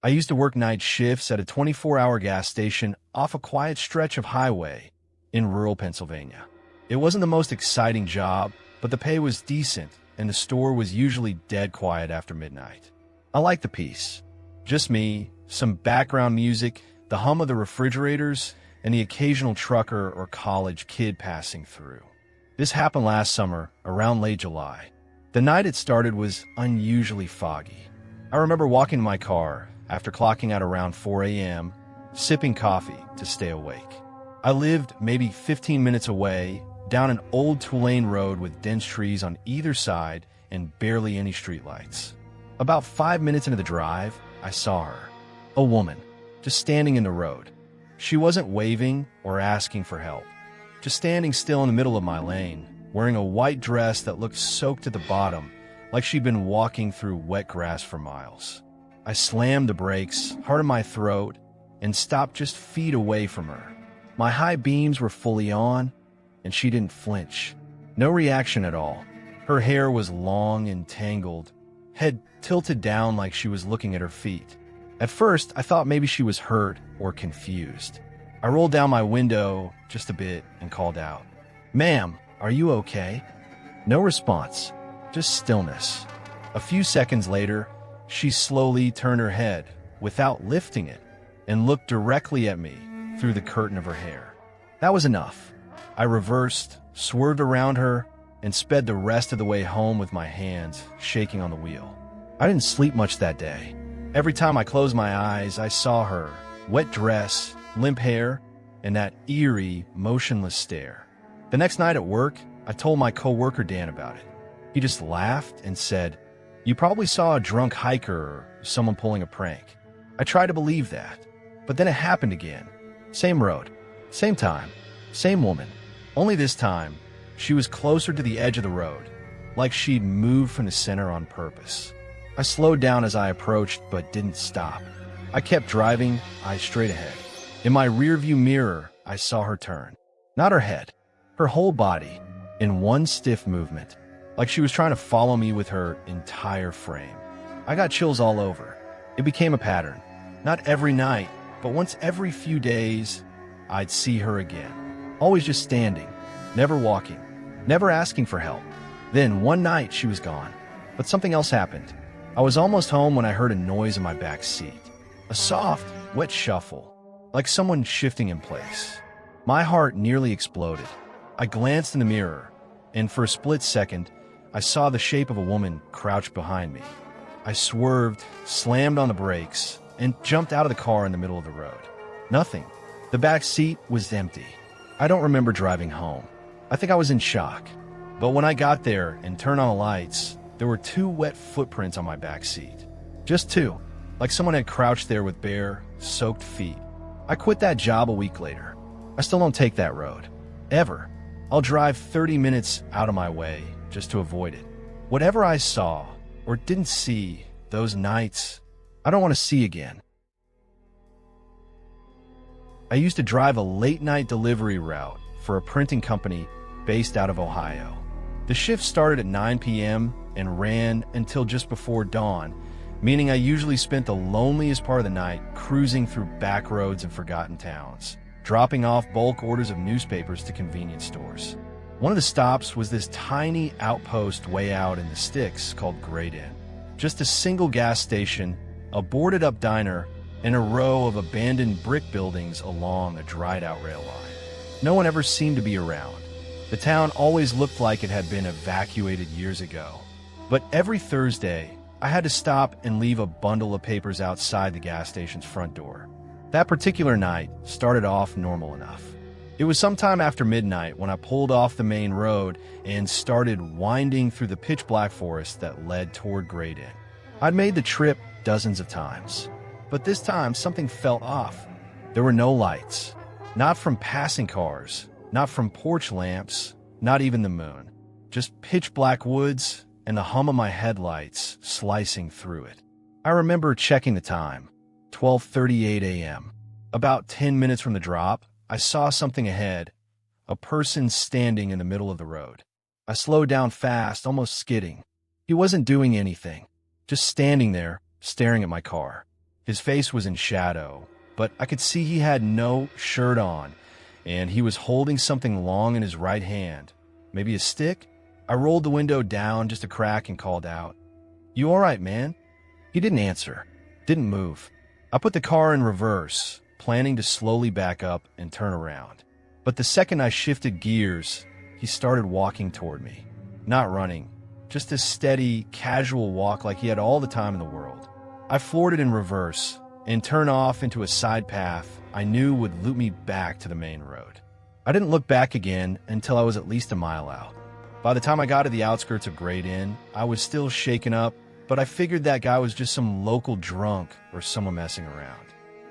I used to work night shifts at a 24-hour gas station off a quiet stretch of highway in rural Pennsylvania. It wasn't the most exciting job, but the pay was decent, and the store was usually dead quiet after midnight. I liked the peace. Just me, some background music, the hum of the refrigerators, and the occasional trucker or college kid passing through. This happened last summer, around late July. The night it started was unusually foggy. I remember walking to my car after clocking out around 4 a.m., sipping coffee to stay awake. I lived maybe 15 minutes away, down an old two-lane road with dense trees on either side and barely any streetlights. About 5 minutes into the drive, I saw her. A woman, just standing in the road. She wasn't waving or asking for help, just standing still in the middle of my lane, wearing a white dress that looked soaked to the bottom, like she'd been walking through wet grass for miles. I slammed the brakes, hard in my throat, and stopped just feet away from her. My high beams were fully on, and she didn't flinch. No reaction at all. Her hair was long and tangled, head tilted down like she was looking at her feet. At first, I thought maybe she was hurt or confused. I rolled down my window just a bit and called out, "Ma'am, are you okay?" No response, just stillness. A few seconds later, she slowly turned her head, without lifting it, and looked directly at me through the curtain of her hair. That was enough. I reversed, swerved around her, and sped the rest of the way home with my hands shaking on the wheel. I didn't sleep much that day. Every time I closed my eyes, I saw her, wet dress, limp hair, and that eerie, motionless stare. The next night at work, I told my coworker Dan about it. He just laughed and said, "You probably saw a drunk hiker or someone pulling a prank." I tried to believe that, but then it happened again. Same road, same time, same woman. Only this time, she was closer to the edge of the road, like she'd moved from the center on purpose. I slowed down as I approached, but didn't stop. I kept driving, eyes straight ahead. In my rearview mirror, I saw her turn. Not her head, her whole body, in one stiff movement, like she was trying to follow me with her entire frame. I got chills all over. It became a pattern. Not every night, but once every few days, I'd see her again. Always just standing, never walking, never asking for help. Then one night she was gone, but something else happened. I was almost home when I heard a noise in my back seat. A soft, wet shuffle, like someone shifting in place. My heart nearly exploded. I glanced in the mirror, and for a split second, I saw the shape of a woman crouched behind me. I swerved, slammed on the brakes, and jumped out of the car in the middle of the road. Nothing. The back seat was empty. I don't remember driving home. I think I was in shock. But when I got there and turned on the lights, there were 2 wet footprints on my back seat. Just 2, like someone had crouched there with bare, soaked feet. I quit that job a week later. I still don't take that road. Ever. I'll drive 30 minutes out of my way just to avoid it. Whatever I saw or didn't see those nights, I don't want to see again. I used to drive a late-night delivery route for a printing company based out of Ohio. The shift started at 9 p.m. and ran until just before dawn, meaning I usually spent the loneliest part of the night cruising through back roads and forgotten towns, dropping off bulk orders of newspapers to convenience stores. One of the stops was this tiny outpost way out in the sticks called Great Inn. Just a single gas station, a boarded-up diner, and a row of abandoned brick buildings along a dried-out rail line. No one ever seemed to be around. The town always looked like it had been evacuated years ago. But every Thursday, I had to stop and leave a bundle of papers outside the gas station's front door. That particular night started off normal enough. It was sometime after midnight when I pulled off the main road and started winding through the pitch-black forest that led toward Great Inn. I'd made the trip dozens of times, but this time something felt off. There were no lights, not from passing cars, not from porch lamps, not even the moon. Just pitch-black woods and the hum of my headlights slicing through it. I remember checking the time, 12:38 a.m. About 10 minutes from the drop, I saw something ahead, a person standing in the middle of the road. I slowed down fast, almost skidding. He wasn't doing anything, just standing there, staring at my car. His face was in shadow, but I could see he had no shirt on, and he was holding something long in his right hand. Maybe a stick? I rolled the window down just a crack and called out, "You all right, man?" He didn't answer, didn't move. I put the car in reverse, planning to slowly back up and turn around. But the second I shifted gears, he started walking toward me. Not running, just a steady, casual walk like he had all the time in the world. I floored it in reverse and turned off into a side path I knew would loop me back to the main road. I didn't look back again until I was at least a mile out. By the time I got to the outskirts of Great Inn, I was still shaken up, but I figured that guy was just some local drunk or someone messing around.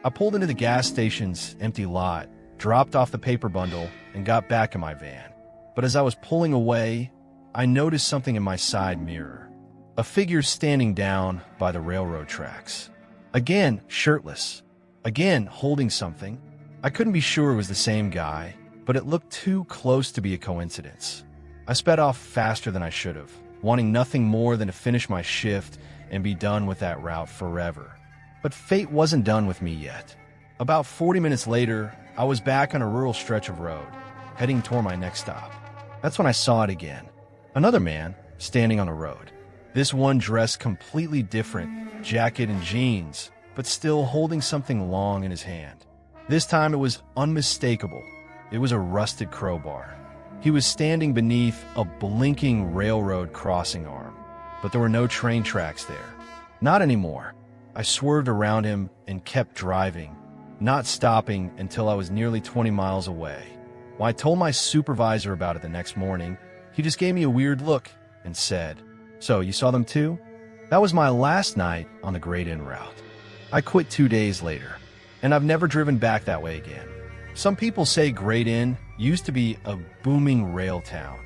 I pulled into the gas station's empty lot, dropped off the paper bundle, and got back in my van. But as I was pulling away, I noticed something in my side mirror. A figure standing down by the railroad tracks. Again, shirtless. Again, holding something. I couldn't be sure it was the same guy, but it looked too close to be a coincidence. I sped off faster than I should have, wanting nothing more than to finish my shift and be done with that route forever. But fate wasn't done with me yet. About 40 minutes later, I was back on a rural stretch of road, heading toward my next stop. That's when I saw it again. Another man standing on the road. This one dressed completely different, jacket and jeans, but still holding something long in his hand. This time it was unmistakable. It was a rusted crowbar. He was standing beneath a blinking railroad crossing arm, but there were no train tracks there. Not anymore. I swerved around him and kept driving, not stopping until I was nearly 20 miles away. When I told my supervisor about it the next morning, he just gave me a weird look and said, "So, you saw them too?" That was my last night on the Great Inn route. I quit 2 days later, and I've never driven back that way again. Some people say Great Inn used to be a booming rail town,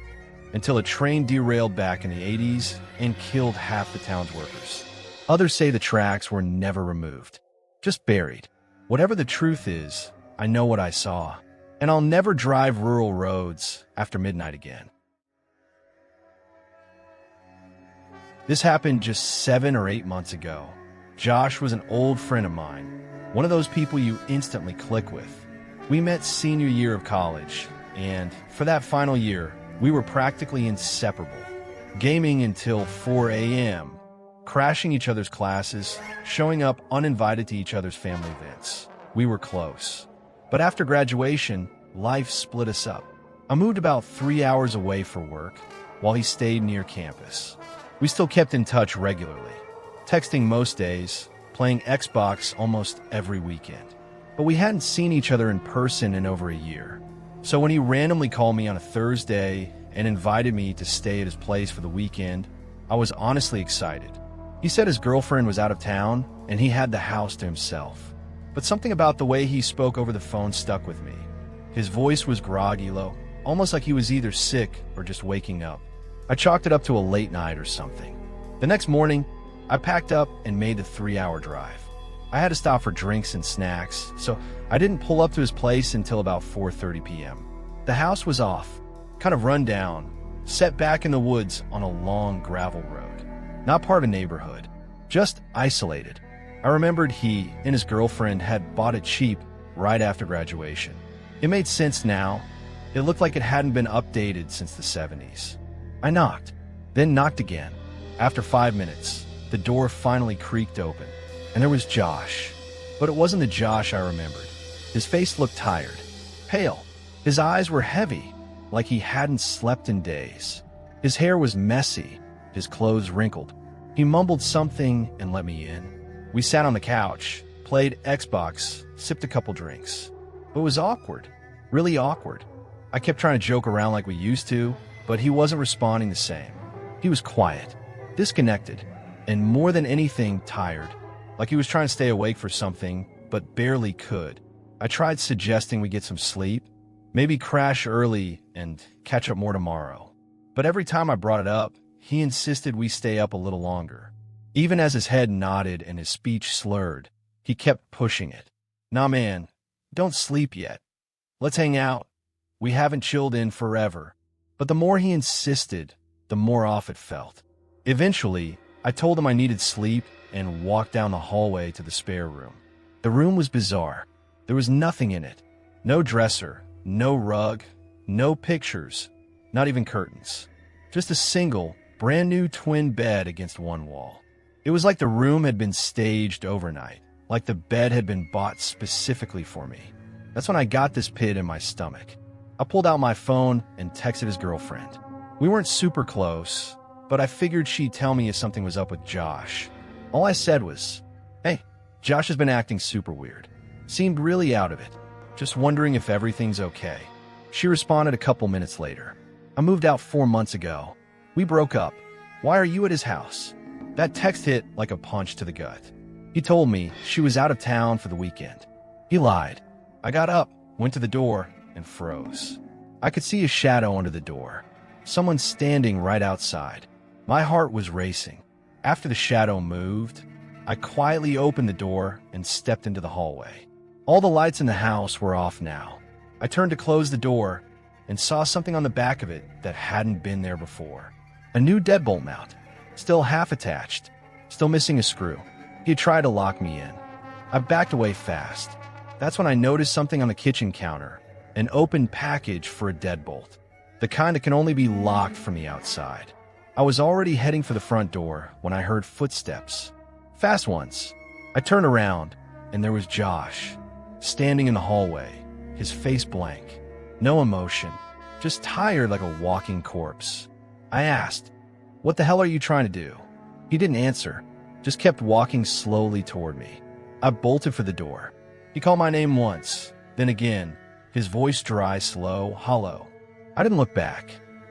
until a train derailed back in the 80s and killed half the town's workers. Others say the tracks were never removed, just buried. Whatever the truth is, I know what I saw, and I'll never drive rural roads after midnight again. This happened just 7 or 8 months ago. Josh was an old friend of mine, one of those people you instantly click with. We met senior year of college, and for that final year, we were practically inseparable. Gaming until 4 a.m., crashing each other's classes, showing up uninvited to each other's family events. We were close. But after graduation, life split us up. I moved about 3 hours away for work, while he stayed near campus. We still kept in touch regularly, texting most days, playing Xbox almost every weekend. But we hadn't seen each other in person in over a year. So when he randomly called me on a Thursday and invited me to stay at his place for the weekend, I was honestly excited. He said his girlfriend was out of town and he had the house to himself. But something about the way he spoke over the phone stuck with me. His voice was groggy low, almost like he was either sick or just waking up. I chalked it up to a late night or something. The next morning, I packed up and made the 3-hour drive. I had to stop for drinks and snacks, so I didn't pull up to his place until about 4:30 p.m. The house was off, kind of run down, set back in the woods on a long gravel road. Not part of a neighborhood, just isolated. I remembered he and his girlfriend had bought it cheap right after graduation. It made sense now. It looked like it hadn't been updated since the 70s. I knocked, then knocked again. After 5 minutes, the door finally creaked open, and there was Josh. But it wasn't the Josh I remembered. His face looked tired, pale. His eyes were heavy, like he hadn't slept in days. His hair was messy, his clothes wrinkled. He mumbled something and let me in. We sat on the couch, played Xbox, sipped a couple drinks. But it was awkward, really awkward. I kept trying to joke around like we used to, but he wasn't responding the same. He was quiet, disconnected, and more than anything, tired. Like he was trying to stay awake for something, but barely could. I tried suggesting we get some sleep, maybe crash early and catch up more tomorrow. But every time I brought it up, he insisted we stay up a little longer. Even as his head nodded and his speech slurred, he kept pushing it. "Nah, man, don't sleep yet. Let's hang out. We haven't chilled in forever." But the more he insisted, the more off it felt. Eventually, I told him I needed sleep and walked down the hallway to the spare room. The room was bizarre. There was nothing in it. No dresser, no rug, no pictures, not even curtains. Just a single, brand new twin bed against one wall. It was like the room had been staged overnight, like the bed had been bought specifically for me. That's when I got this pit in my stomach. I pulled out my phone and texted his girlfriend. We weren't super close, but I figured she'd tell me if something was up with Josh. All I said was, "Hey, Josh has been acting super weird. Seemed really out of it. Just wondering if everything's okay." She responded a couple minutes later. "I moved out 4 months ago. We broke up. Why are you at his house?" That text hit like a punch to the gut. He told me she was out of town for the weekend. He lied. I got up, went to the door, and froze. I could see a shadow under the door. Someone standing right outside. My heart was racing. After the shadow moved, I quietly opened the door and stepped into the hallway. All the lights in the house were off now. I turned to close the door and saw something on the back of it that hadn't been there before. A new deadbolt mount, still half attached, still missing a screw. He had tried to lock me in. I backed away fast. That's when I noticed something on the kitchen counter, an open package for a deadbolt, the kind that can only be locked from the outside. I was already heading for the front door when I heard footsteps. Fast ones. I turned around, and there was Josh, standing in the hallway, his face blank. No emotion, just tired like a walking corpse. I asked, "What the hell are you trying to do?" He didn't answer, just kept walking slowly toward me. I bolted for the door. He called my name once, then again, his voice dry, slow, hollow. I didn't look back.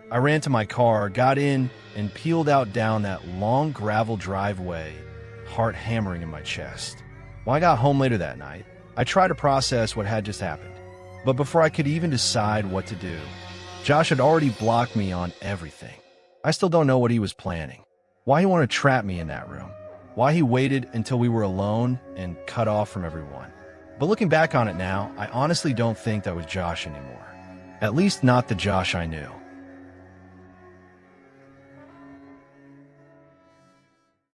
I ran to my car, got in, and peeled out down that long gravel driveway, heart hammering in my chest. When I got home later that night, I tried to process what had just happened. But before I could even decide what to do, Josh had already blocked me on everything. I still don't know what he was planning. Why he wanted to trap me in that room. Why he waited until we were alone and cut off from everyone. But looking back on it now, I honestly don't think that was Josh anymore. At least not the Josh I knew.